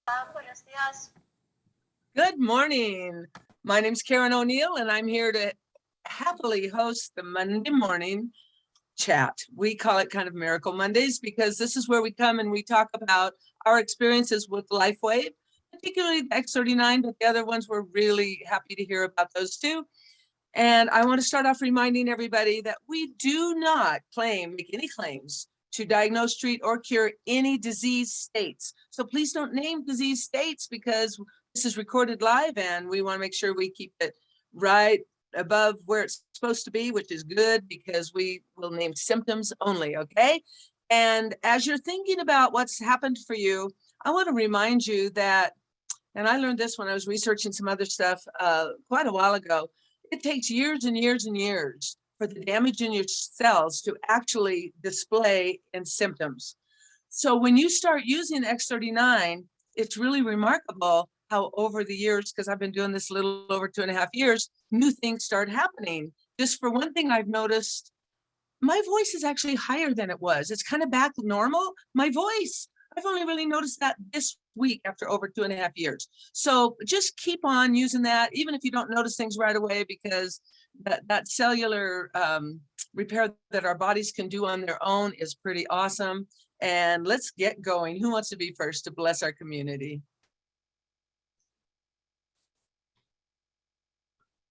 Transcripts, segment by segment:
Buenos días. Good morning. My name's Karen O'Neill, and I'm here to happily host the Monday morning chat. We call it kind of Miracle Mondays because this is where we come and we talk about our experiences with LifeWave, particularly the X39, but the other ones we're really happy to hear about those too. And I want to start off reminding everybody that we do not make any claims to diagnose, treat, or cure any disease states. So please don't name disease states because this is recorded live and we want to make sure we keep it right above where it's supposed to be, which is good because we will name symptoms only, okay? And as you're thinking about what's happened for you, I want to remind you that, and I learned this when I was researching some other stuff quite a while ago, it takes years and years and years for the damage in your cells to actually display in symptoms. So when you start using X39, it's really remarkable how over the years, because I've been doing this a little over 2.5 years, new things start happening. Just for one thing, I've noticed my voice is actually higher than it was. It's kind of back to normal. My voice, I've only really noticed that this week after over 2.5 years. So just keep on using that, even if you don't notice things right away, because that cellular repair that our bodies can do on their own is pretty awesome. And let's get going. Who wants to be first to bless our community?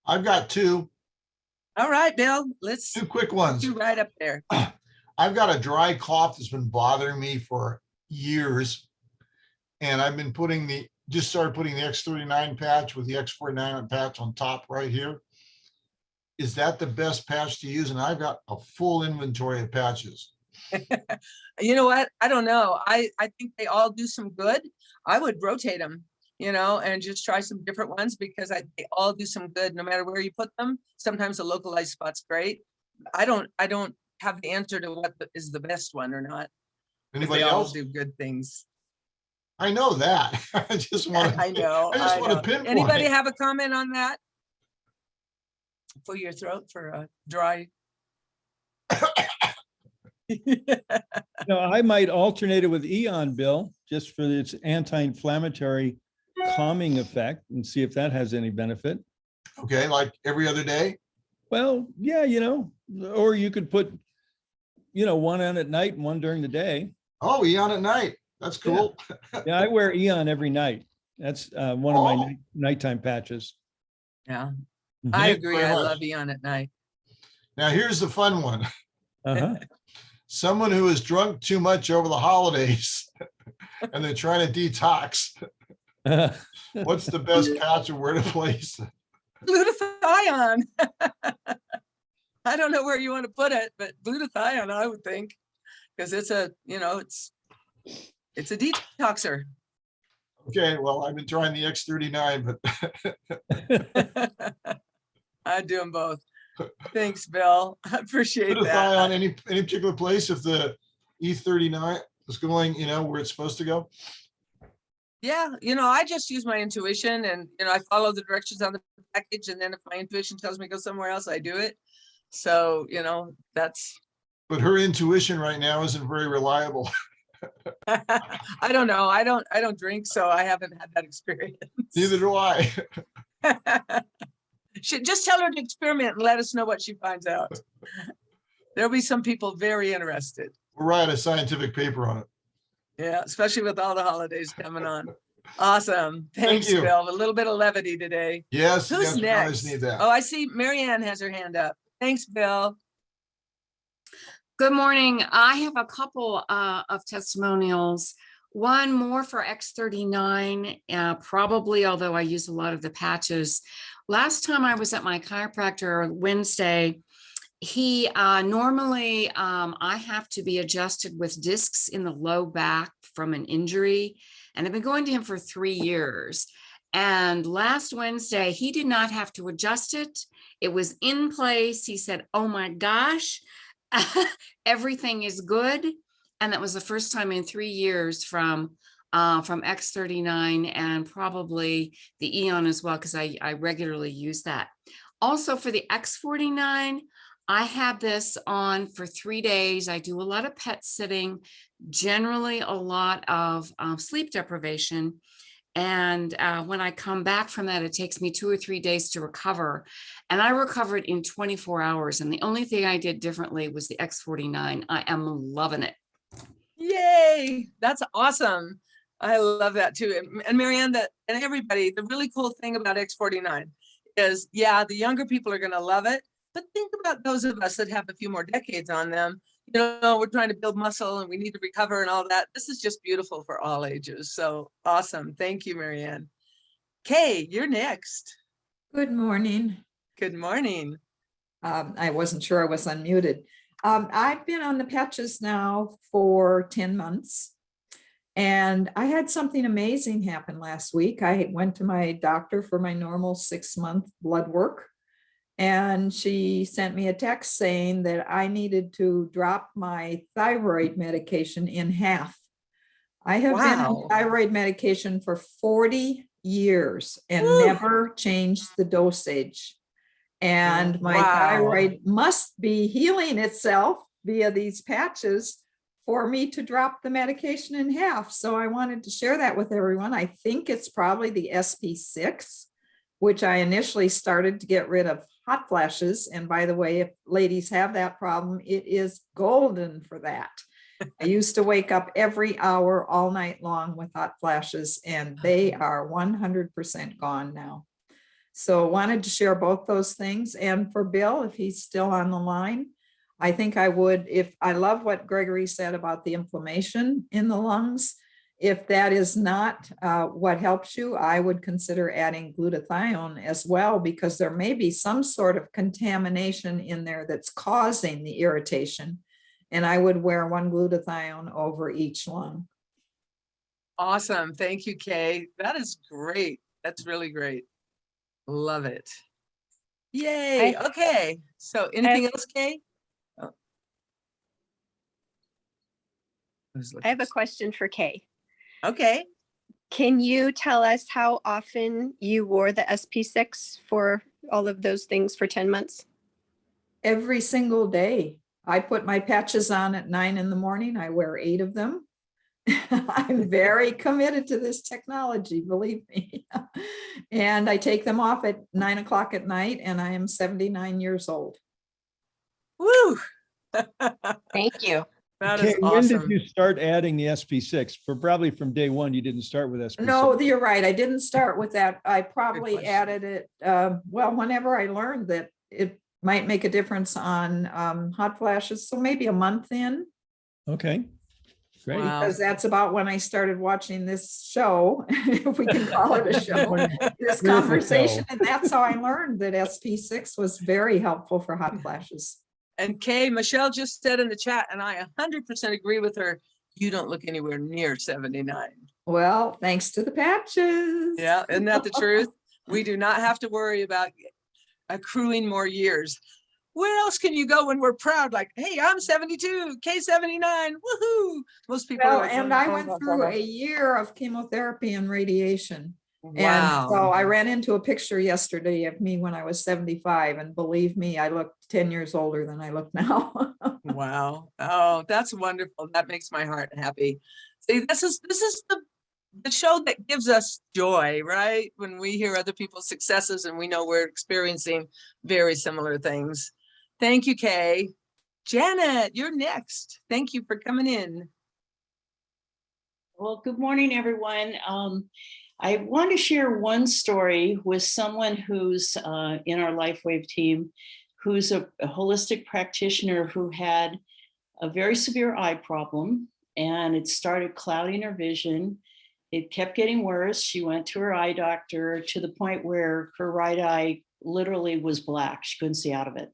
I've got two. All right, Bill, let's Two quick ones. do right up there. I've got a dry cough that's been bothering me for years. And I've been just started putting the X39 patch with the X49 patch on top right here. Is that the best patch to use? And I've got a full inventory of patches. You know what? I don't know. I think they all do some good. I would rotate them, and just try some different ones because they all do some good no matter where you put them. Sometimes a localized spot's great. I don't have the answer to what is the best one or not. Anybody they all else? do good things. I know that. I just want to. I know. I just want to pinpoint. Anybody have a comment on that? For your throat, for a dry. No, I might alternate it with Eon, Bill, just for its anti-inflammatory calming effect and see if that has any benefit. Okay, like every other day? Well, yeah, or you could put, one on at night and one during the day. Oh, Eon at night. That's cool. Yeah, I wear Eon every night. That's one of my nighttime patches. Yeah, Mhm. I agree. I love Eon at night. Now, here's the fun one. Uh-huh. Someone who has drunk too much over the holidays and they're trying to detox. What's the best patch or where to place it? Glutathione. I don't know where you want to put it, but glutathione, I would think, because it's a detoxer. Okay, well, I've been trying the X39, but I do them both. Thanks, Bill. I appreciate that. Glutathione, any particular place if the E39 is going, where it's supposed to go? Yeah, I just use my intuition and, I follow the directions on the package. And then if my intuition tells me to go somewhere else, I do it. So, that's. But her intuition right now isn't very reliable. I don't know. I don't drink, so I haven't had that experience. Neither do I. Just tell her to experiment and let us know what she finds out. There'll be some people very interested. We'll write a scientific paper on it. Yeah, especially with all the holidays coming on. Awesome. Thanks, Thank you. Bill. A little bit of levity today. Yes. Who's yes, next? Always need that. Oh, I see Maryann has her hand up. Thanks, Bill. Good morning. I have a couple of testimonials. One more for X39, probably, although I use a lot of the patches. Last time I was at my chiropractor Wednesday, he normally I have to be adjusted with discs in the low back from an injury. And I've been going to him for 3 years. And last Wednesday, he did not have to adjust it. It was in place. He said, oh my gosh, everything is good. And that was the first time in 3 years from X39 and probably the Eon as well, because I regularly use that. Also for the X49, I have this on for 3 days. I do a lot of pet sitting generally a lot of sleep deprivation. And when I come back from that, it takes me 2 or 3 days to recover. And I recovered in 24 hours. And the only thing I did differently was the X49. I am loving it. Yay, that's awesome. I love that too. And Maryann, and everybody, the really cool thing about X49 is, yeah, the younger people are going to love it. But think about those of us that have a few more decades on them. You know, we're trying to build muscle and we need to recover and all that. This is just beautiful for all ages. So awesome. Thank you, Maryann. Kay, you're next. Good morning. Good morning. I wasn't sure I was unmuted. I've been on the patches now for 10 months. And I had something amazing happen last week. I went to my doctor for my normal 6-month blood work. And she sent me a text saying that I needed to drop my thyroid medication in half. I have been on thyroid medication for 40 years and never changed the dosage. And my thyroid must be healing itself via these patches for me to drop the medication in half. So I wanted to share that with everyone. I think it's probably the SP6, which I initially started to get rid of hot flashes. And by the way, if ladies have that problem, it is golden for that. I used to wake up every hour all night long with hot flashes, and they are 100% gone now. So wanted to share both those things. And for Bill, if he's still on the line, I think I would, if I love what Gregory said about the inflammation in the lungs, if that is not what helps you, I would consider adding glutathione as well, because there may be some sort of contamination in there that's causing the irritation. And I would wear 1 glutathione over each lung. Awesome. Thank you, Kay. That is great. That's really great. Love it. Yay. Okay. So anything else, Kay? Oh. I have a question for Kay. Okay. Can you tell us how often you wore the SP6 for all of those things for 10 months? Every single day. I put my patches on at 9 in the morning. I wear 8 of them. I'm very committed to this technology, believe me. And I take them off at 9 o'clock at night, and I am 79 years old. Woo. Thank you. That Okay, is when did awesome. you start adding the SP6? Probably from day one, you didn't start with SP6. No, you're right. I didn't start with that. I probably question. added it, well, whenever I learned that it might make a difference on hot flashes. So maybe a month in. Okay, great. Wow. Because that's about when I started watching this show, if we can call it a show, this conversation. And that's how I learned that SP6 was very helpful for hot flashes. And Kay, Michelle just said in the chat, and I 100% agree with her, you don't look anywhere near 79. Well, thanks to the patches. Yeah, isn't that the truth? We do not have to worry about accruing more years. Where else can you go when we're proud? Like, hey, I'm 72, K79, woohoo! Most people are Well, like, and I went through a year of chemotherapy and radiation. wow. And so I ran into a picture yesterday of me when I was 75, and believe me, I looked 10 years older than I look now. Wow. Oh, that's wonderful. That makes my heart happy. See, this is the show that gives us joy, right? When we hear other people's successes and we know we're experiencing very similar things. Thank you, Kay. Janet, you're next. Thank you for coming in. Well, good morning, everyone. I want to share one story with someone who's in our LifeWave team, who's a holistic practitioner who had a very severe eye problem, and it started clouding her vision. It kept getting worse. She went to her eye doctor to the point where her right eye literally was black. She couldn't see out of it.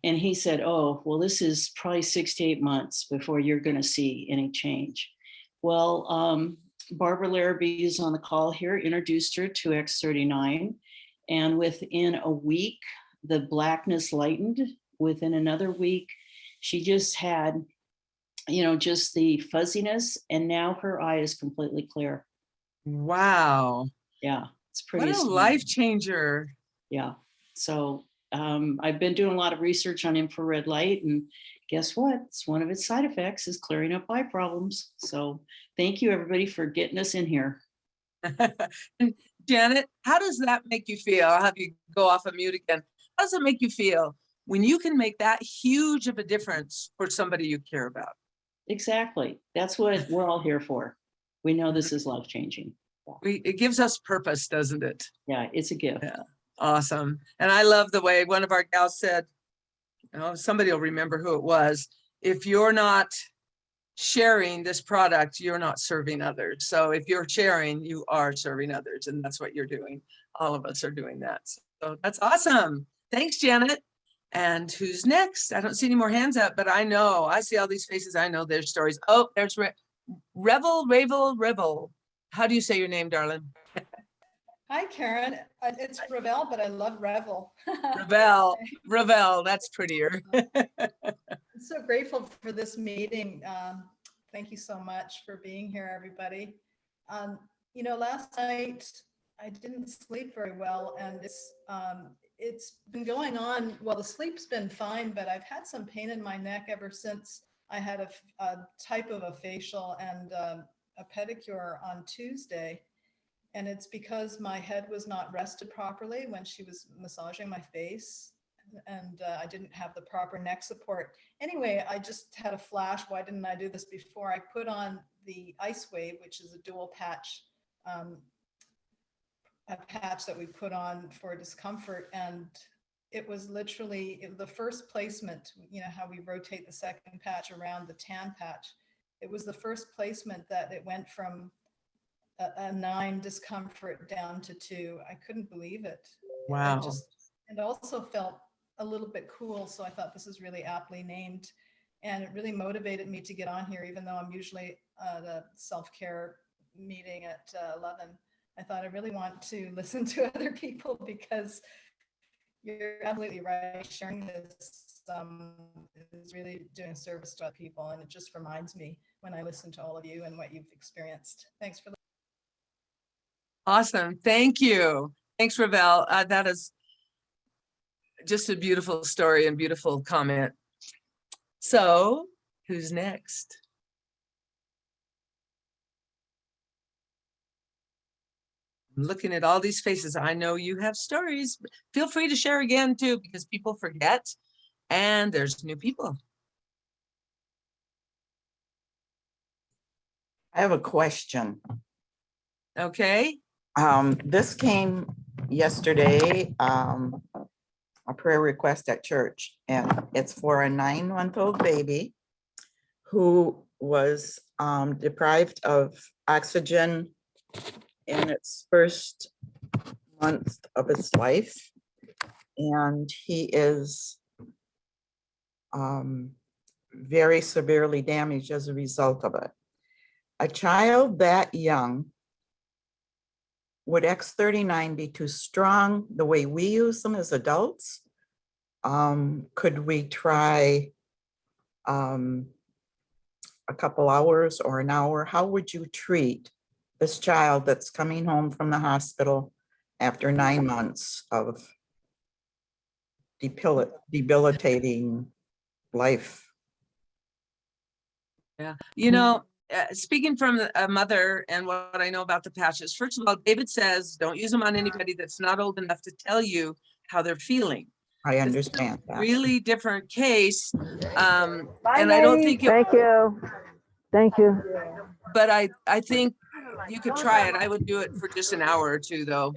And he said, oh, well, this is probably 6 to 8 months before you're going to see any change. Well, Barbara Larrabee is on the call here, introduced her to X39. And within a week, the blackness lightened. Within another week, she just had, just the fuzziness. And now her eye is completely clear. Wow. Yeah, it's pretty. What a life changer. Yeah. So I've been doing a lot of research on infrared light and guess what? It's one of its side effects is clearing up eye problems. So thank you, everybody, for getting us in here. Janet, how does that make you feel? I'll have you go off of mute again. How does it make you feel when you can make that huge of a difference for somebody you care about? Exactly. That's what we're all here for. We know this is life-changing. It gives us purpose, doesn't it? Yeah, it's a gift. Yeah. Awesome. And I love the way one of our gals said, oh, somebody will remember who it was. If you're not sharing this product, you're not serving others. So if you're sharing, you are serving others. And that's what you're doing. All of us are doing that. So that's awesome. Thanks, Janet. And who's next? I don't see any more hands up, but I know, I see all these faces. I know their stories. Oh, there's Revel. How do you say your name, darling? Hi, Karen. It's Ravel, but I love Revel. Revel, that's prettier. I'm so grateful for this meeting. Thank you so much for being here, everybody. Last night I didn't sleep very well, and it's been going on. Well, the sleep's been fine, but I've had some pain in my neck ever since I had a type of a facial and a pedicure on Tuesday. And it's because my head was not rested properly when she was massaging my face, and I didn't have the proper neck support. Anyway, I just had a flash. Why didn't I do this before? I put on the Ice Wave, which is a dual patch, a patch that we put on for discomfort. And it was literally the first placement, how we rotate the second patch around the tan patch. It was the first placement that it went from a 9 discomfort down to 2. I couldn't believe it. Wow. It also felt a little bit cool. So I thought this is really aptly named. And it really motivated me to get on here, even though I'm usually at a self-care meeting at 11. I thought I really want to listen to other people, because you're absolutely right. Sharing this is really doing service to other people. And it just reminds me when I listen to all of you and what you've experienced. Thanks for listening. Awesome. Thank you. Thanks, Ravel. That is just a beautiful story and beautiful comment. So who's next? I'm looking at all these faces. I know you have stories. Feel free to share again too, because people forget and there's new people. I have a question. Okay. This came yesterday, a prayer request at church, and it's for a 9-month-old baby who was deprived of oxygen in its first month of its life. And he is very severely damaged as a result of it. A child that young, would X39 be too strong the way we use them as adults? Could we try a couple hours or an hour? How would you treat this child that's coming home from the hospital after 9 months of debilitating life? Yeah. Speaking from a mother and what I know about the patches, first of all, David says, don't use them on anybody that's not old enough to tell you how they're feeling. I understand that. Really different case. And I don't think Thank you. Thank you. but I think you could try it. I would do it for just an hour or two though,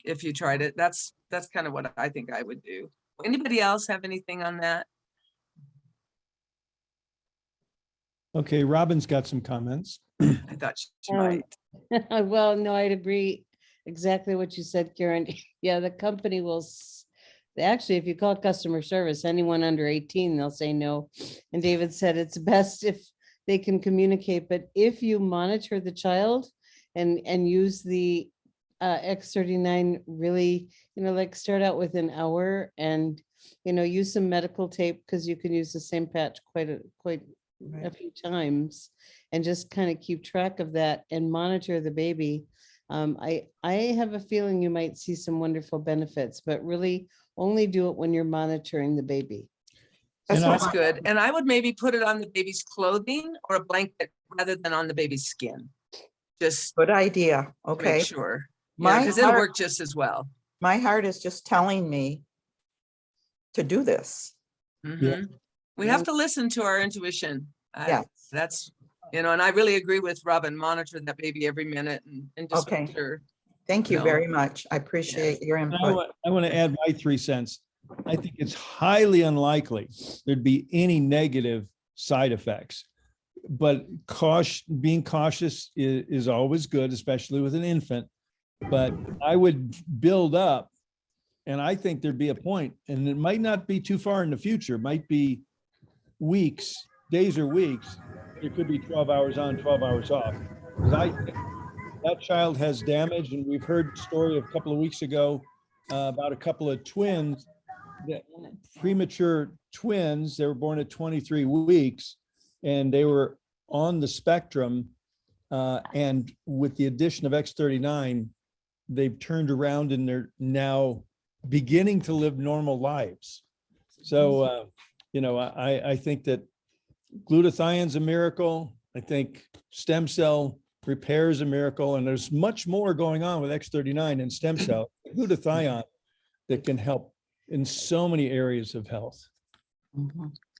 if you tried it. That's kind of what I think I would do. Anybody else have anything on that? Okay, Robin's got some comments. I thought she might. Well, no, I'd agree exactly what you said, Karen. Yeah, the company will, actually, if you call customer service, anyone under 18, they'll say no. And David said it's best if they can communicate, but if you monitor the child and use the X39 really, like start out with an hour and, use some medical tape, because you can use the same patch quite a few times, and just kind of keep track of that and monitor the baby. I have a feeling you might see some wonderful benefits, but really only do it when you're monitoring the baby. That's And I- what That's good. And I would maybe put it on the baby's clothing or a blanket rather than on the baby's skin. Just Good idea. to Okay. make sure. My Because it'll heart- work just as well. My heart is just telling me to do this. Mhm. We have to listen to our intuition. Yeah. That's, and I really agree with Robin, monitor that baby every minute and just make Okay. sure. Thank you No. very much. I appreciate your I input. want to add my 3 cents. I think it's highly unlikely there'd be any negative side effects. But being cautious is always good, especially with an infant. But I would build up, and I think there'd be a point, and it might not be too far in the future, might be weeks, days or weeks. It could be 12 hours on, 12 hours off. Because I think that child has damage, and we've heard a story a couple of weeks ago about a couple of twins, premature twins. They were born at 23 weeks, and they were on the spectrum. And with the addition of X39, they've turned around and they're now beginning to live normal lives. So, I think that glutathione's a miracle. I think stem cell repair is a miracle, and there's much more going on with X39 and stem cell glutathione that can help in so many areas of health.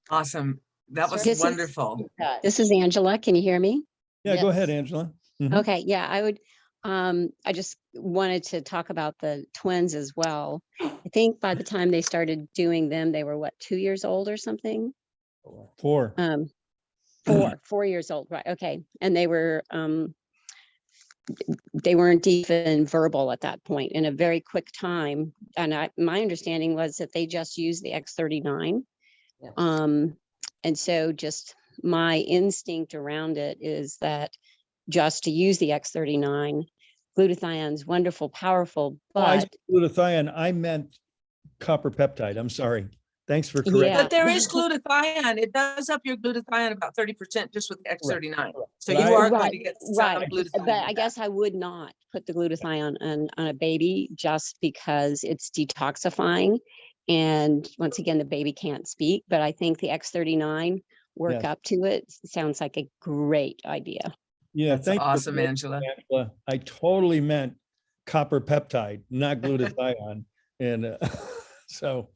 Awesome. That was This is- wonderful. This is Angela. Can you hear me? Yeah, go Yes. ahead, Angela. Mhm. Okay, yeah, I just wanted to talk about the twins as well. I think by the time they started doing them, they were 2 years old or something? 4. 4 years old, right? Okay. And they weren't even verbal at that point in a very quick time. And my understanding was that they just used the X39. Yes. And so just my instinct around it is that just to use the X39, glutathione's wonderful, powerful, I but said glutathione, I meant copper peptide. I'm sorry. Thanks for correcting. Yeah. But there is glutathione. It does up your glutathione about 30% just with X39. So But you I- are going Right, to get some right. glutathione. But with I that. guess I would not put the glutathione on a baby just because it's detoxifying. And once again, the baby can't speak, but I think the X39 work Yes. up to it sounds like a great idea. Yeah, That's thanks for awesome, correcting, Angela. Angela. I totally meant copper peptide, not glutathione. And so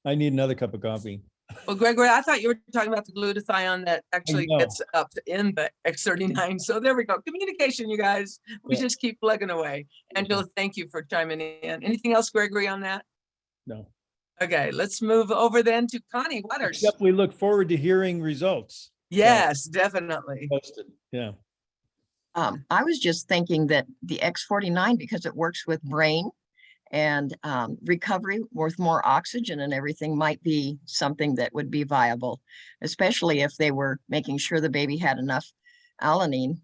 I need another cup of coffee. Well, Gregory, I thought you were talking about the glutathione that actually know. gets up in the X39. So there we go. Communication, you guys. We Yeah. just keep plugging away. Angela, thank you for chiming in. Anything else, Gregory, on that? No. Okay, let's move over then to Connie Waters. Except we look forward to hearing results. Yes, definitely. Posted. Yeah. I was just thinking that the X49, because it works with brain and recovery with more oxygen and everything, might be something that would be viable, especially if they were making sure the baby had enough alanine,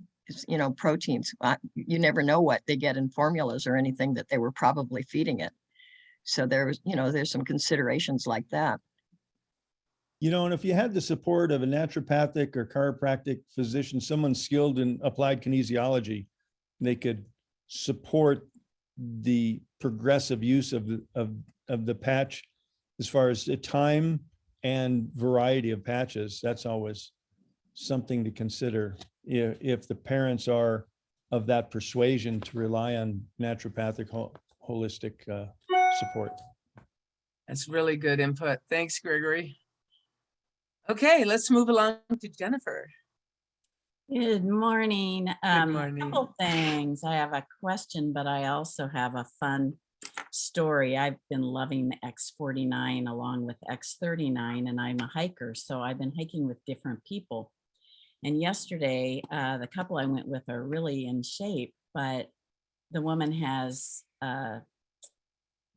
proteins. You never know what they get in formulas or anything that they were probably feeding it. So there's some considerations like that. And if you had the support of a naturopathic or chiropractic physician, someone skilled in applied kinesiology, they could support the progressive use of the patch as far as the time and variety of patches. That's always something to consider if the parents are of that persuasion to rely on naturopathic holistic support. That's really good input. Thanks, Gregory. Okay, let's move along to Jennifer. Good morning. A morning. couple things. I have a question, but I also have a fun story. I've been loving the X49 along with X39, and I'm a hiker, so I've been hiking with different people. And yesterday, the couple I went with are really in shape, but the woman has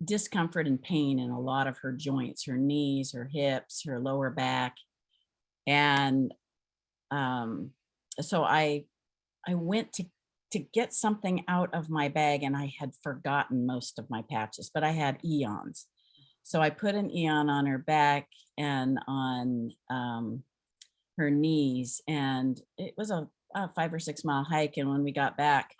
discomfort and pain in a lot of her joints, her knees, her hips, her lower back. And so I went to get something out of my bag, and I had forgotten most of my patches, but I had Eons. So I put an Eon on her back and on her knees, and it was a 5 or 6 mile hike. And when we got back,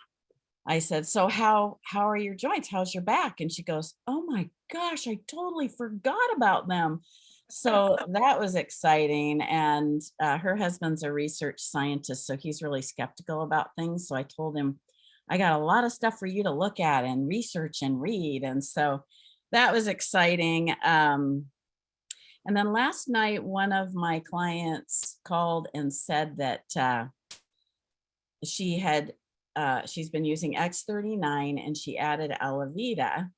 I said, so how are your joints? How's your back? And she goes, oh my gosh, I totally forgot about them. So that was exciting. And her husband's a research scientist, so he's really skeptical about things. So I told him, I got a lot of stuff for you to look at and research and read. And so that was exciting. And then last night, one of my clients called and said that she's been using X39 and she added Alavida.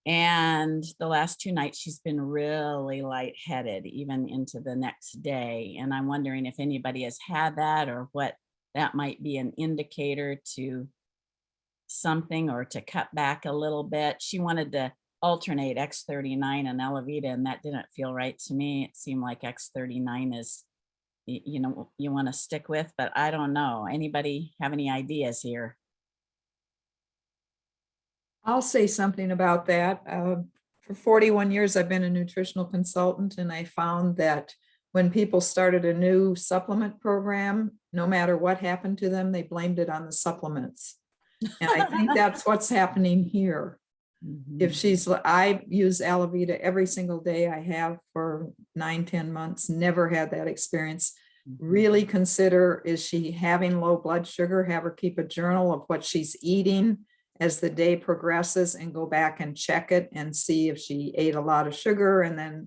And the last 2 nights, she's been really lightheaded, even into the next day. And I'm wondering if anybody has had that, or what that might be an indicator to something, or to cut back a little bit. She wanted to alternate X39 and Alavida, and that didn't feel right to me. It seemed like X39 is, you know, you want to stick with, but I don't know. Anybody have any ideas here? I'll say something about that. For 41 years, I've been a nutritional consultant, and I found that when people started a new supplement program, no matter what happened to them, they blamed it on the supplements. And I think that's what's happening here. If I use Alavida every single day. I have for 9-10 months, never had that experience. Really consider, is she having low blood sugar? Have her keep a journal of what she's eating as the day progresses, and go back and check it and see if she ate a lot of sugar and then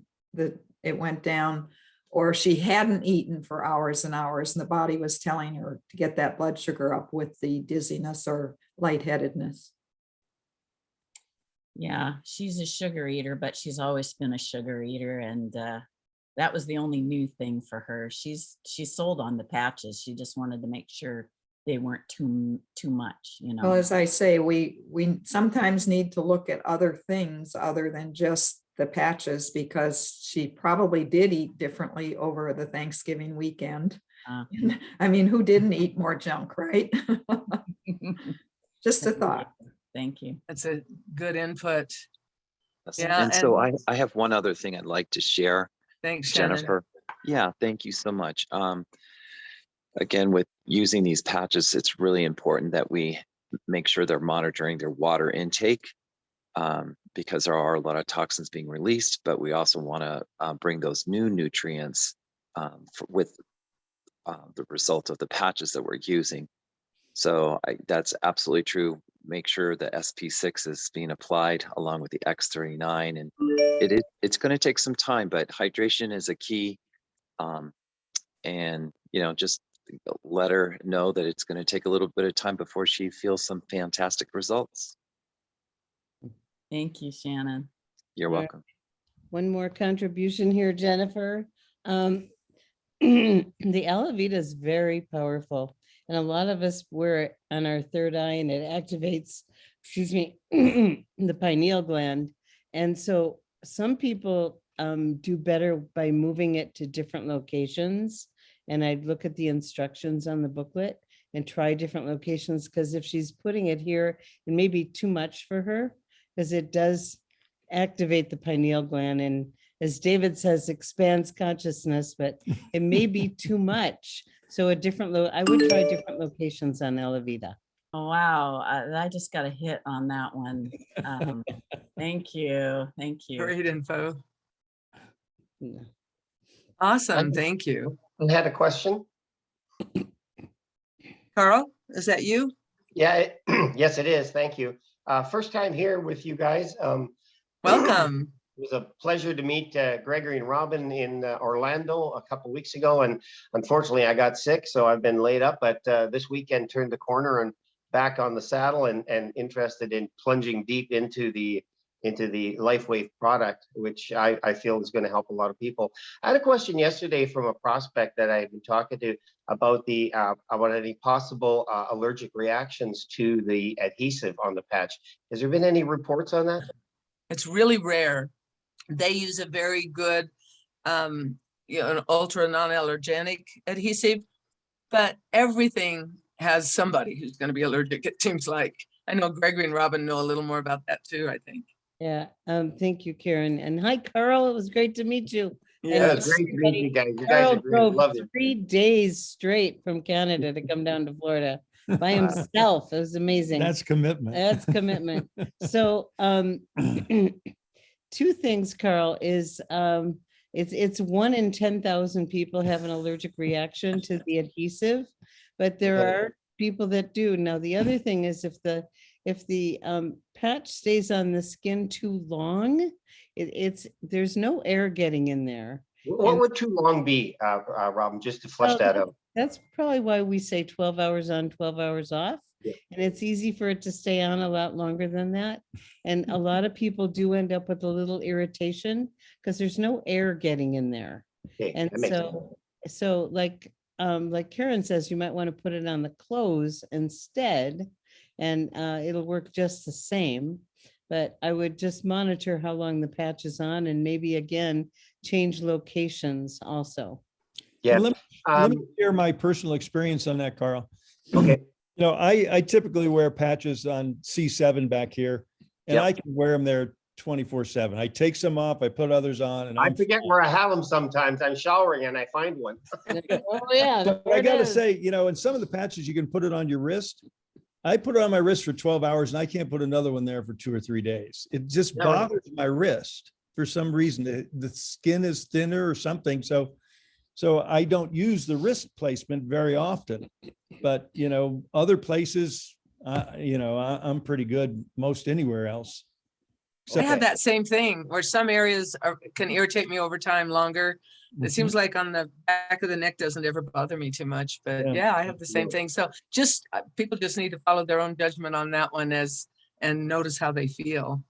it went down, or she hadn't eaten for hours and hours and the body was telling her to get that blood sugar up with the dizziness or lightheadedness. Yeah, she's a sugar eater, but she's always been a sugar eater. And that was the only new thing for her. She's sold on the patches. She just wanted to make sure they weren't too much, you know. Well, as I say, we sometimes need to look at other things other than just the patches, because she probably did eat differently over the Thanksgiving weekend. I mean, who didn't eat more junk, right? Just a thought. Thank you. That's a good input. Awesome. Yeah, And so I have one other thing I'd like to share. Thanks, Shannon. Jennifer. Yeah, thank you so much. Again, with using these patches, it's really important that we make sure they're monitoring their water intake, because there are a lot of toxins being released, but we also want to bring those new nutrients with the result of the patches that we're using. So that's absolutely true. Make sure the SP6 is being applied along with the X39, and it's going to take some time, but hydration is a key. And just let her know that it's going to take a little bit of time before she feels some fantastic results. Thank you, Shannon. You're welcome. One more contribution here, Jennifer. The Alavida is very powerful, and a lot of us wear it on our third eye, and it activates, the pineal gland. And so some people do better by moving it to different locations. And I'd look at the instructions on the booklet and try different locations, because if she's putting it here, it may be too much for her, because it does activate the pineal gland, and as David says, expands consciousness, but it may be too much. So I would try different locations on Alavida. Oh, wow. I just got a hit on that one. Thank you. Thank you. Great info. Yeah. Awesome. Thank you. I had a question. Carl, is that you? Yeah, yes, it is. Thank you. First time here with you guys. Welcome. It was a pleasure to meet Gregory and Robin in Orlando a couple weeks ago, and unfortunately I got sick, so I've been laid up, but this weekend turned the corner and back on the saddle, and interested in plunging deep into the LifeWave product, which I feel is going to help a lot of people. I had a question yesterday from a prospect that I had been talking to about about any possible allergic reactions to the adhesive on the patch. Has there been any reports on that? It's really rare. They use a very good, an ultra non-allergenic adhesive, but everything has somebody who's going to be allergic, it seems like. I know Gregory and Robin know a little more about that too, I think. Yeah. Thank you, Karen. And hi, Carl. It was great to meet you. Yeah, it's great to meet you guys. You guys are great. Love it. 3 days straight from Canada to come down to Florida by himself. It was amazing. That's commitment. That's commitment. So 2 things, Carl, is it's 1 in 10,000 people have an allergic reaction to the adhesive, but there Okay. are people that do. Now, the other thing is if the patch stays on the skin too long, there's no air getting in there. What would too long be, Robin, just to flesh Well, that out? That's probably why we say 12 hours on, 12 hours off. Yeah. And it's easy for it to stay on a lot longer than that. And a lot of people do end up with a little irritation because there's no air getting in there. Okay, And that makes sense. so like Karen says, you might want to put it on the clothes instead, and it'll work just the same. But I would just monitor how long the patch is on, and maybe again, change locations also. Yeah. Let me share my personal experience on that, Carl. Okay. You know, I typically wear patches on C7 back here, and Yep. I can wear them there 24/7. I take some off, I put others on, and I I'm forget where I have them sometimes. I'm showering and I find one. Oh, yeah. But there I it gotta is. say, you know, in some of the patches, you can put it on your wrist. I put it on my wrist for 12 hours and I can't put another one there for 2 or 3 days. It just Yeah, right. bothers my wrist for some reason. The skin is thinner or something. So I don't use the wrist placement very often, but you know, other places, you know, I'm pretty good most anywhere else. I have Okay. that same thing where some areas can irritate me over time longer. It seems like on the back of the neck doesn't ever bother me too much, but Yeah. yeah, I have the same thing. So just people just need to follow their own judgment on that one and notice how they feel.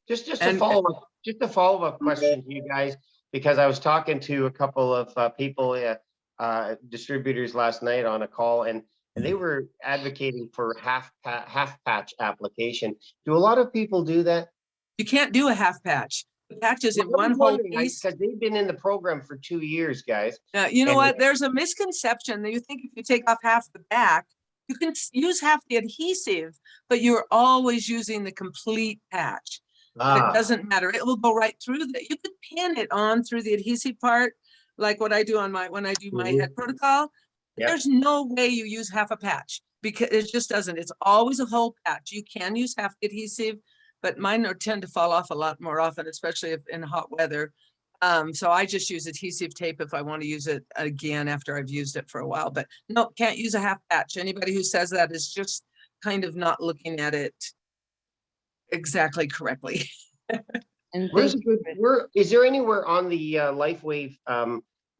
Just a And- follow-up question to you guys, because I was talking to a couple of people, distributors last night on a call, and they were advocating for half patch application. Do a lot of people do that? You can't do a half patch. The patch is in one whole piece. Because they've been in the program for 2 years, guys. You know And- what? There's a misconception that you think if you take off half the back, you can use half the adhesive, but you're always using the complete patch. But it doesn't matter. It will go right through you could pin it on through the adhesive part, like what I do when I do my head protocol. Yep. There's no way you use half a patch because it just doesn't. It's always a whole patch. You can use half the adhesive, but mine tend to fall off a lot more often, especially if in hot weather. So I just use adhesive tape if I want to use it again after I've used it for a while, but no, can't use a half patch. Anybody who says that is just kind of not looking at it exactly correctly. And Where's thank a good, is there anywhere on the LifeWave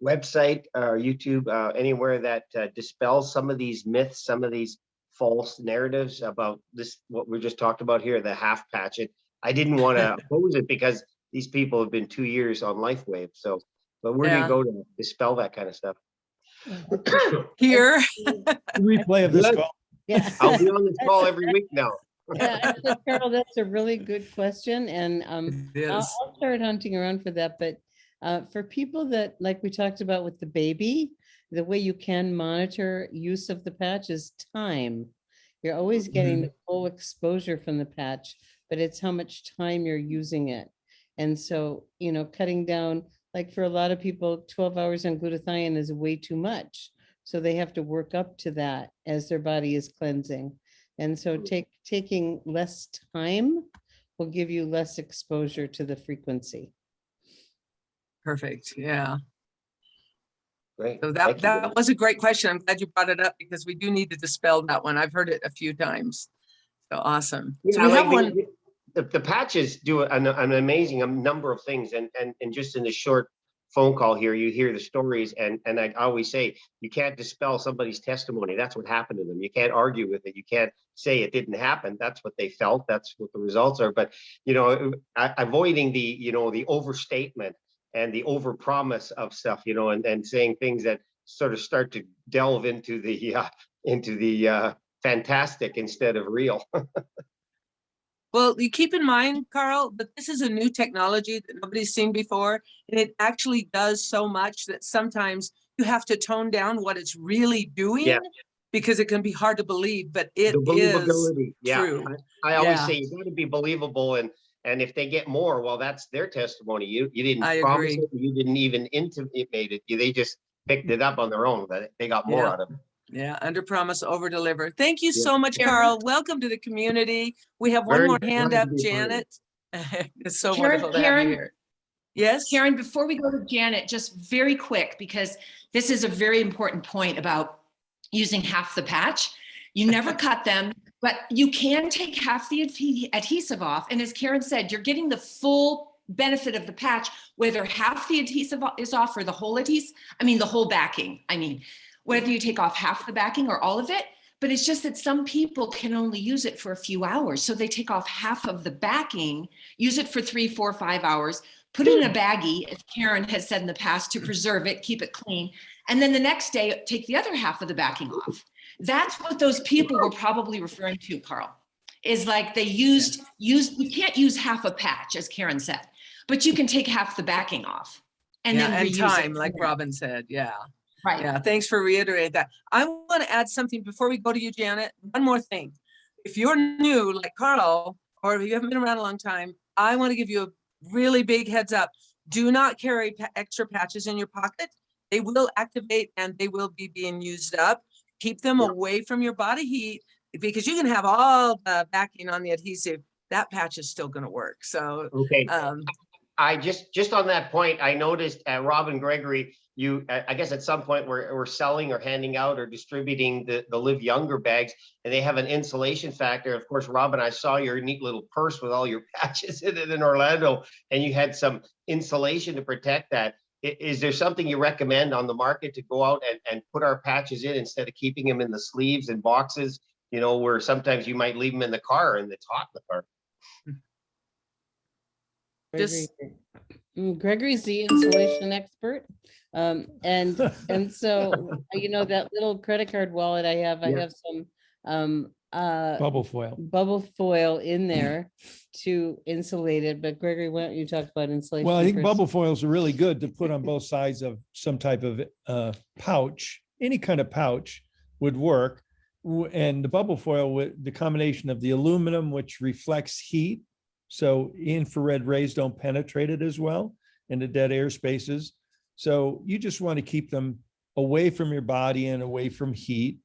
website or YouTube, anywhere that dispels some of these myths, some of these false narratives about this, what we just talked about here, the half patch? I didn't want to oppose it because these people have been 2 years on LifeWave. So, but where do Yeah. you go to dispel that kind of stuff? Here, Replay of this Good. call. Yeah. I'll be on this call every week now. Yeah, actually, Carol, that's a really good question, and it I'll is. start hunting around for that. But for people that, like we talked about with the baby, the way you can monitor use of the patch is time. You're always getting the full exposure from the patch, but it's how much time you're using it. And so, you know, cutting down, like for a lot of people, 12 hours on glutathione is way too much. So they have to work up to that as their body is cleansing. And so taking less time will give you less exposure to the frequency. Perfect. Yeah. Great. So Thank you. that was a great question. I'm glad you brought it up because we do need to dispel that one. I've heard it a few times. So awesome. So Yeah, we have like one. the patches do an amazing number of things, and just in this short phone call here, you hear the stories, and I always say you can't dispel somebody's testimony. That's what happened to them. You can't argue with it. You can't say it didn't happen. That's what they felt. That's what the results are. But you know, avoiding the the overstatement and the overpromise of stuff, and saying things that sort of start to delve into the fantastic instead of real. Well, you keep in mind, Carl, that this is a new technology that nobody's seen before, and it actually does so much that sometimes you have to tone down what it's really doing. Yeah. Because it can be hard to believe, but it The is believability. Yeah. true. I always Yeah. say you got to be believable, and if they get more, well, that's their testimony. You didn't I promise agree. it. You didn't even intimate it. They just picked it up on their own, but they got more Yeah. out of it. Yeah, under promise, over deliver. Thank you Yeah. so much, Carl. Welcome to the community. We have one Very more hand glad up, to be a part of it. Janet. It's so Karen- wonderful to have you Karen? here. Yes. Karen, before we go to Janet, just very quick, because this is a very important point about using half the patch. You never cut them, but you can take half the adhesive off. And as Karen said, you're getting the full benefit of the patch, whether half the adhesive is off or the whole adhesive, the whole backing. Whether you take off half the backing or all of it, but it's just that some people can only use it for a few hours. So they take off half of the backing, use it for 3, 4, 5 hours, put it in a baggie, as Karen has said in the past, to preserve it, keep it clean. And then the next day, take the other half of the backing off. That's what those people were probably referring to, Karl, is like they you can't use half a patch, as Karen said, but you can take half the backing off and then and reuse time, it. like Robin said. Yeah. Right. Yeah. Thanks for reiterating that. I want to add something before we go to you, Janet. One more thing. If you're new, like Carl, or if you haven't been around a long time, I want to give you a really big heads up. Do not carry extra patches in your pocket. They will activate and they will be being used up. Keep them away from your body heat, because you can have all the backing on the adhesive. That patch is still going to work. So, okay. I just on that point, I noticed Robin Gregory, you, I guess at some point we're selling or handing out or distributing the Live Younger bags, and they have an insulation factor. Of course, Robin, I saw your neat little purse with all your patches in it in Orlando, and you had some insulation to protect that. Is there something you recommend on the market to go out and put our patches in instead of keeping them in the sleeves and boxes, where sometimes you might leave them in the car and it's hot in the car? Gregory's the insulation expert. And so, that little credit card wallet I have some Bubble foil in there to insulate it. But Gregory, why don't you talk about insulation? Well, I think first? bubble foils are really good to put on both sides of some type of pouch. Any kind of pouch would work. And the bubble foil with the combination of the aluminum, which reflects heat, so infrared rays don't penetrate it as well in the dead air spaces. So you just want to keep them away from your body and away from heat.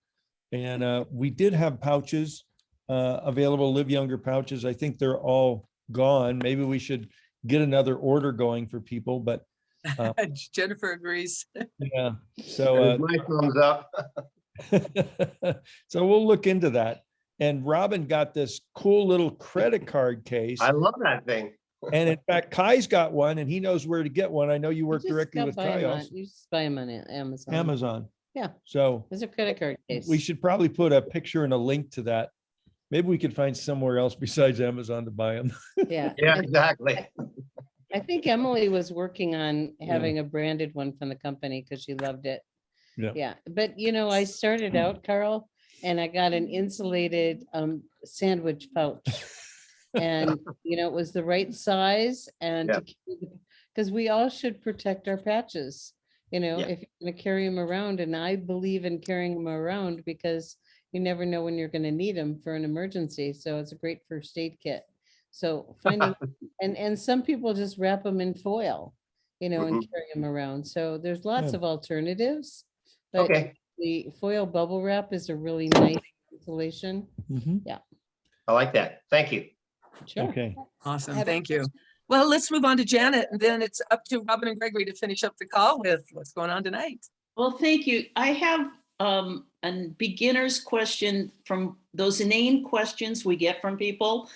And we did have pouches available, Live Younger pouches. I think they're all gone. Maybe we should get another order going for people, but Jennifer agrees. yeah. So my thumbs up. So we'll look into that. And Robin got this cool little credit card case. I love that thing. And in fact, Kai's got one and he knows where to get one. I know you work directly with Kai also. You just buy them on Amazon. Amazon. Yeah. So there's a credit card case. We should probably put a picture and a link to that. Maybe we could find somewhere else besides Amazon to buy them. Yeah. Yeah, exactly. I think Emily was working on having a branded one from the company because she loved it. Yeah. But I started out, Karl, and I got an insulated sandwich pouch. And, it was the right size, and because we all should protect our patches, if you're going to carry them around. And I believe in carrying them around because you never know when you're going to need them for an emergency. So it's a great first aid kit. So finding, and some people just wrap them in foil, and carry them around. So there's lots of alternatives. But the foil bubble wrap is a really nice insulation. Yeah. I like that. Thank you. Sure. Okay. Awesome. Thank you. Well, let's move on to Janet, and then it's up to Robin and Gregory to finish up the call with what's going on tonight. Well, thank you. I have a beginner's question from those inane questions we get from people.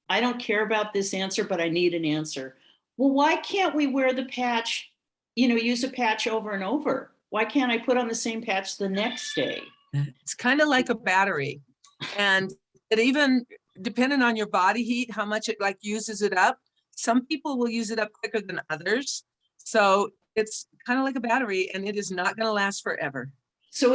I don't care about this answer, but I need an answer. Well, why can't we wear the patch, use a patch over and over? Why can't I put on the same patch the next day? It's kind of like a battery, and it even depending on your body heat, how much it uses it up. Some people will use it up quicker than others. So it's kind of like a battery, and it is not going to last forever. So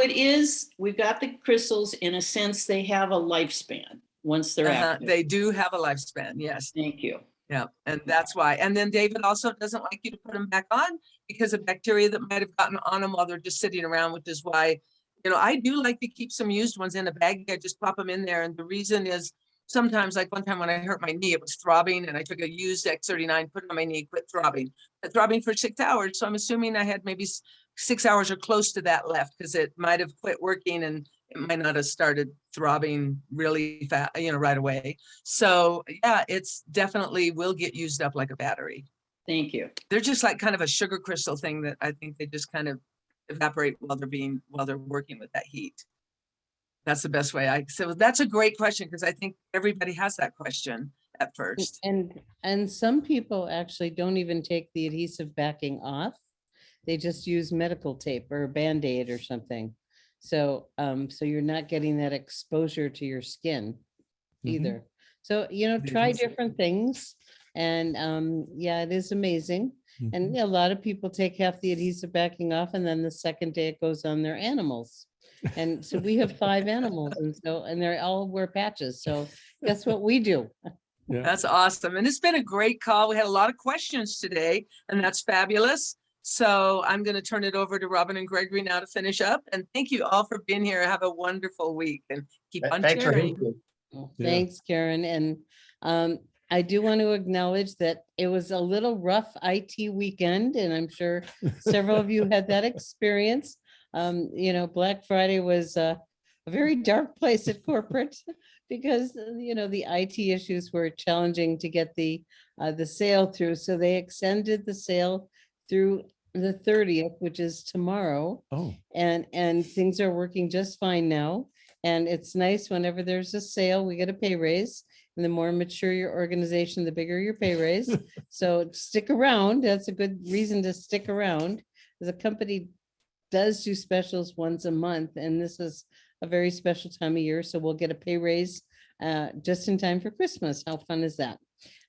we've got the crystals, in a sense, they have a lifespan once they're active. They do have a lifespan. Yes. Thank you. Yeah. And that's why. And then David also doesn't like you to put them back on because of bacteria that might have gotten on them while they're just sitting around, which is why, I do like to keep some used ones in a bag. I just pop them in there. And the reason is sometimes, like one time when I hurt my knee, it was throbbing, and I took a used X39, put it on my knee, quit throbbing. It throbbing for 6 hours. So I'm assuming I had maybe 6 hours or close to that left, because it might have quit working and it might not have started throbbing really fast, right away. So yeah, it's definitely will get used up like a battery. Thank you. They're just like kind of a sugar crystal thing that I think they just kind of evaporate while they're working with that heat. That's the best way. So that's a great question, because I think everybody has that question at first. And some people actually don't even take the adhesive backing off. They just use medical tape or a Band-Aid or something. So, so you're not getting that exposure to your skin either. So, try different things. And yeah, it is amazing. And a lot of people take half the adhesive backing off, and then the second day it goes on their animals. And so we have 5 animals, and they all wear patches. So guess what we do? Yeah. That's awesome. And it's been a great call. We had a lot of questions today, and that's fabulous. So I'm going to turn it over to Robin and Gregory now to finish up. And thank you all for being here. Have a wonderful week and keep on Thanks for cheering. hosting. Well, thanks, Karen. And I do want to acknowledge that it was a little rough IT weekend, and I'm sure several of you had that experience. Black Friday was a very dark place at corporate because, the IT issues were challenging to get the sale through. So they extended the sale through the 30th, which is tomorrow. Oh. And things are working just fine now. And it's nice whenever there's a sale, we get a pay raise. And the more mature your organization, the bigger your pay raise. So stick around. That's a good reason to stick around. The company does do specials once a month, and this is a very special time of year. So we'll get a pay raise just in time for Christmas. How fun is that?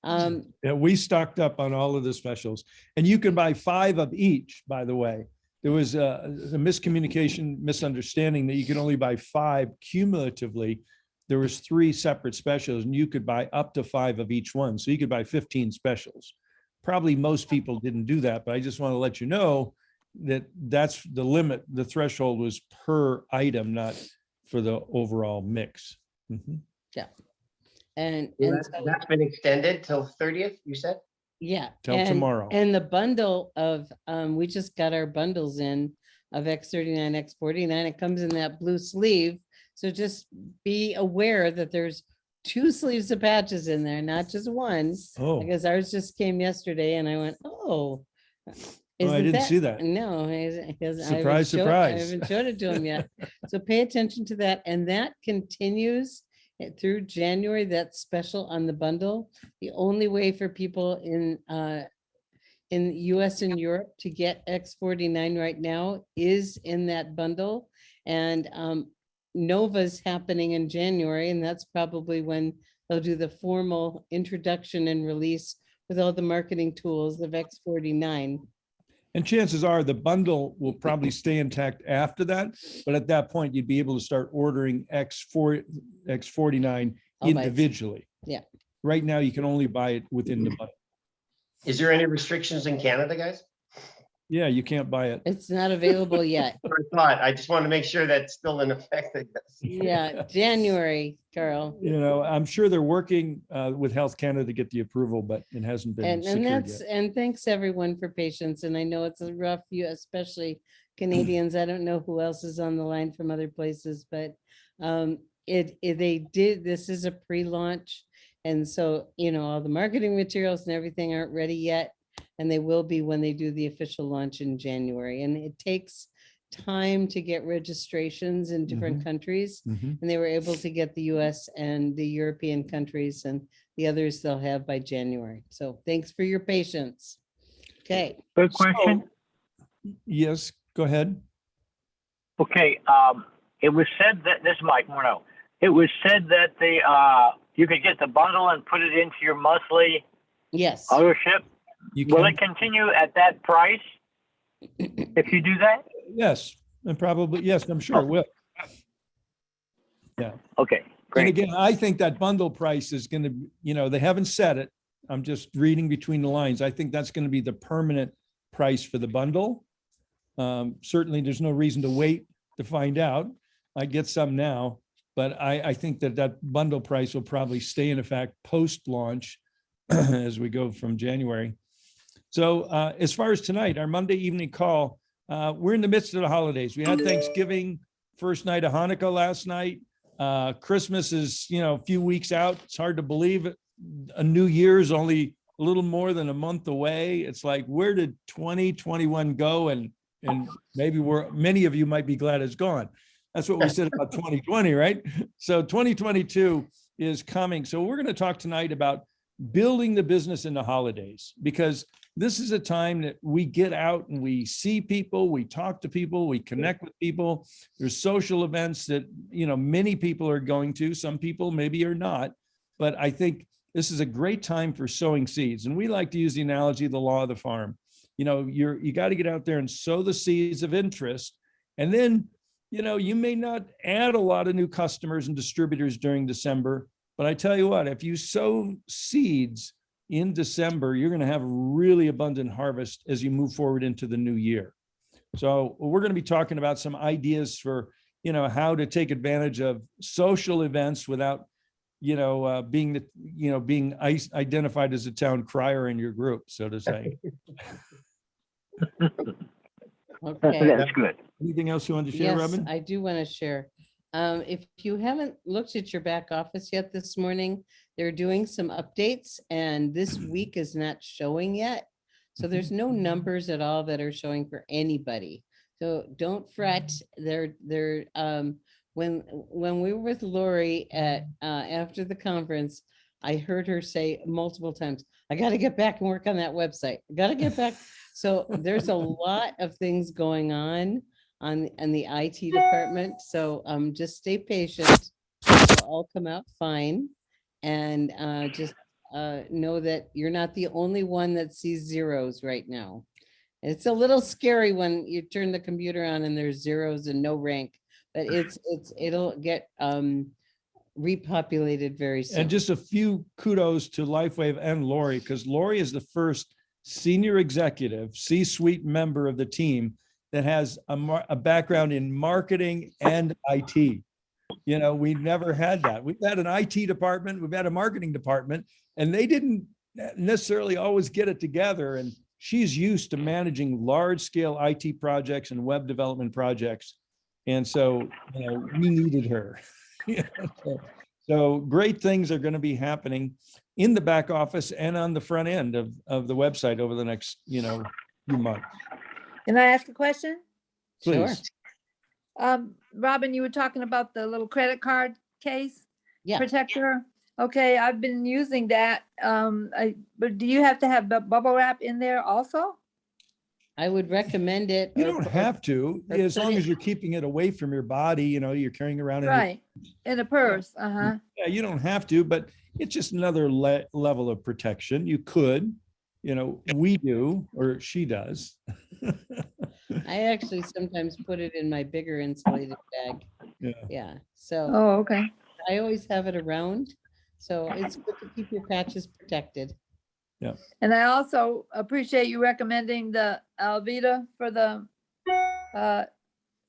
Yeah, we stocked up on all of the specials, and you can buy 5 of each, by the way. There was a misunderstanding that you could only buy 5 cumulatively. There was 3 separate specials, and you could buy up to 5 of each one. So you could buy 15 specials. Probably most people didn't do that, but I just want to let you know that that's the limit. The threshold was per item, not for the overall mix. Yeah. And That's been extended till 30th, you said? yeah. Till tomorrow. And the bundle of, we just got our bundles in of X39, X49. It comes in that blue sleeve. So just be aware that there's 2 sleeves of patches in there, not just one. Oh. Because ours just came yesterday, and I went, oh. I didn't see that. No. Surprise, surprise. I haven't showed it to him yet. So pay attention to that. And that continues through January. That's special on the bundle. The only way for people in US and Europe to get X49 right now is in that bundle. And Nova's happening in January, and that's probably when they'll do the formal introduction and release with all the marketing tools of X49. And chances are the bundle will probably stay intact after that. But at that point, you'd be able to start ordering X49 individually. Yeah. Right now, you can only buy it within the bundle. Is there any restrictions in Canada, guys? Yeah, you can't buy it. It's not available yet. I just want to make sure that's still in effect, I guess. Yeah, January, Carl. I'm sure they're working with Health Canada to get the approval, but it hasn't been secured yet. And thanks everyone for patience. And I know it's a rough, especially Canadians. I don't know who else is on the line from other places, but this is a pre-launch. And so, all the marketing materials and everything aren't ready yet. And they will be when they do the official launch in January. And it takes time to get registrations in different countries. And they were able to get the US and the European countries, and the others they'll have by January. So thanks for your patience. Okay. Good question. Yes, go ahead. Okay. It was said that this is Mike Morneau. It was said that you could get the bundle and put it into your monthly ownership. Will it continue at that price if you do that? Yes, and probably, yes, I'm sure it will. Yeah. Okay, great. And again, I think that bundle price is going to, they haven't said it. I'm just reading between the lines. I think that's going to be the permanent price for the bundle. Certainly, there's no reason to wait to find out. I get some now, but I think that bundle price will probably stay in effect post-launch as we go from January. So as far as tonight, our Monday evening call, we're in the midst of the holidays. We had Thanksgiving, first night of Hanukkah last night. Christmas is, a few weeks out. It's hard to believe it. A New Year's only a little more than a month away. It's like, where did 2021 go? And maybe many of you might be glad it's gone. That's what we said about 2020, right? So 2022 is coming. So we're going to talk tonight about building the business in the holidays, because this is a time that we get out and we see people, we talk to people, we connect with people. There's social events that, many people are going to, some people maybe are not, but I think this is a great time for sowing seeds. And we like to use the analogy of the law of the farm. You got to get out there and sow the seeds of interest. And then, you may not add a lot of new customers and distributors during December, but I tell you what, if you sow seeds in December, you're going to have a really abundant harvest as you move forward into the new year. So we're going to be talking about some ideas for, how to take advantage of social events without, being identified as a town crier in your group, so to say. Okay. That's good. Anything else you want to share, Yes, Robin? I do want to share. If you haven't looked at your back office yet this morning, they're doing some updates, and this week is not showing yet. So there's no numbers at all that are showing for anybody. So don't fret. When we were with Lori at after the conference, I heard her say multiple times, I got to get back and work on that website. I got to get back. So there's a lot of things going on the IT department. So just stay patient. It'll all come out fine. And just know that you're not the only one that sees zeros right now. It's a little scary when you turn the computer on and there's zeros and no rank, but it'll get repopulated very soon. And just a few kudos to LifeWave and Lori, because Lori is the first senior executive, C-suite member of the team that has a background in marketing and IT. We've never had that. We've had an IT department, we've had a marketing department, and they didn't necessarily always get it together. And she's used to managing large scale IT projects and web development projects. And so, we needed her. So great things are going to be happening in the back office and on the front end of the website over the next, few months. Can I ask a question? Please. Robin, you were talking about the little credit card case Yeah. protector. Okay, I've been using that. But do you have to have bubble wrap in there also? I would recommend it. You don't have to, or as put long it- as you're keeping it away from your body, you're carrying around. Right, in a purse, Yeah, you don't have to, but it's just another level of protection. You could, we do, or she does. I actually sometimes put it in my bigger insulated bag. Yeah. So Oh, okay. I always have it around. So it's good to keep your patches protected. Yeah. And I also appreciate you recommending the Alvita for the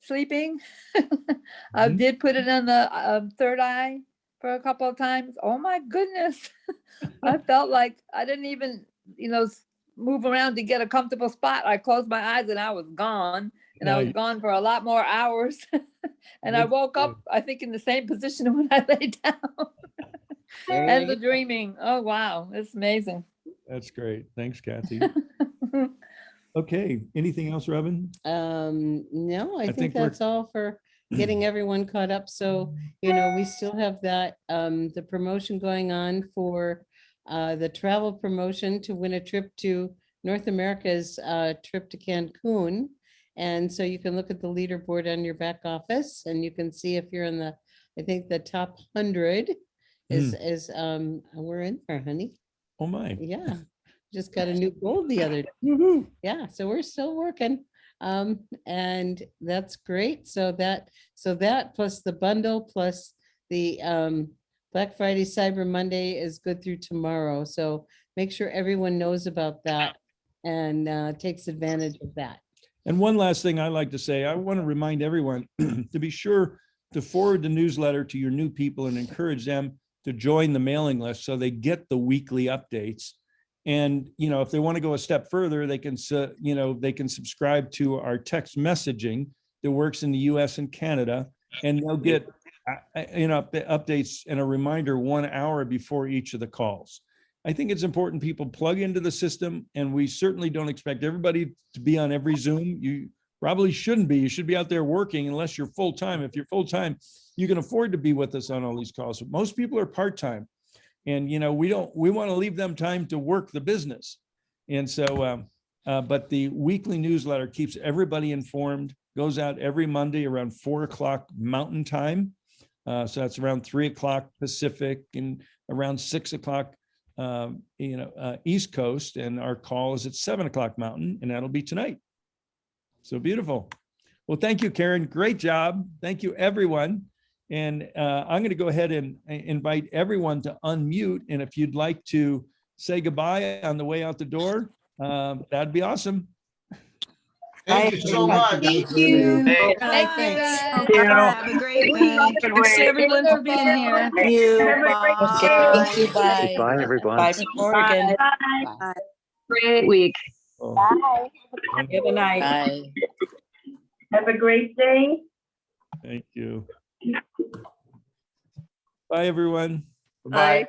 sleeping. I did put it in the third eye for a couple of times. Oh my goodness. I felt like I didn't even, move around to get a comfortable spot. I closed my eyes and I was gone. And I was gone for a lot more hours. And I woke up, I think, in the same position when I lay down. And the dreaming. Oh, wow. It's amazing. That's great. Thanks, Kathy. Okay. Anything else, Robin? No, I think think we're- that's all for getting everyone caught up. So, we still have that, the promotion going on for the travel promotion to win a trip to North America's trip to Cancun. And so you can look at the leaderboard on your back office and you can see if you're in I think the top 100 is we're in there, honey. Oh my. Yeah. Just got a new goal the other day. Yeah. So we're still working. And that's great. So that plus the bundle plus the Black Friday, Cyber Monday is good through tomorrow. So make sure everyone knows about that and takes advantage of that. And one last thing I like to say, I want to remind everyone to be sure to forward the newsletter to your new people and encourage them to join the mailing list so they get the weekly updates. And, if they want to go a step further, they can subscribe to our text messaging that works in the US and Canada, and they'll get, updates and a reminder 1 hour before each of the calls. I think it's important people plug into the system, and we certainly don't expect everybody to be on every Zoom. You probably shouldn't be. You should be out there working unless you're full-time. If you're full-time, you can afford to be with us on all these calls. But most people are part-time. And, you know, we want to leave them time to work the business. And so, but the weekly newsletter keeps everybody informed, goes out every Monday around 4 o'clock Mountain Time. So that's around 3 o'clock Pacific and around 6 o'clock, East Coast. And our call is at 7 o'clock Mountain, and that'll be tonight. So beautiful. Well, thank you, Karen. Great job. Thank you, everyone. And I'm going to go ahead and invite everyone to unmute. And if you'd like to say goodbye on the way out the door, that'd be awesome. Thank you so much. Thank you. Thank you, Thanks. guys. Have a great week. Thanks everyone for being here. Thank you. Thank you. Bye. Bye, everyone. Bye from Oregon. Great week. Oh, Good night. Bye. Have a great day. thank you. Bye, everyone. Bye.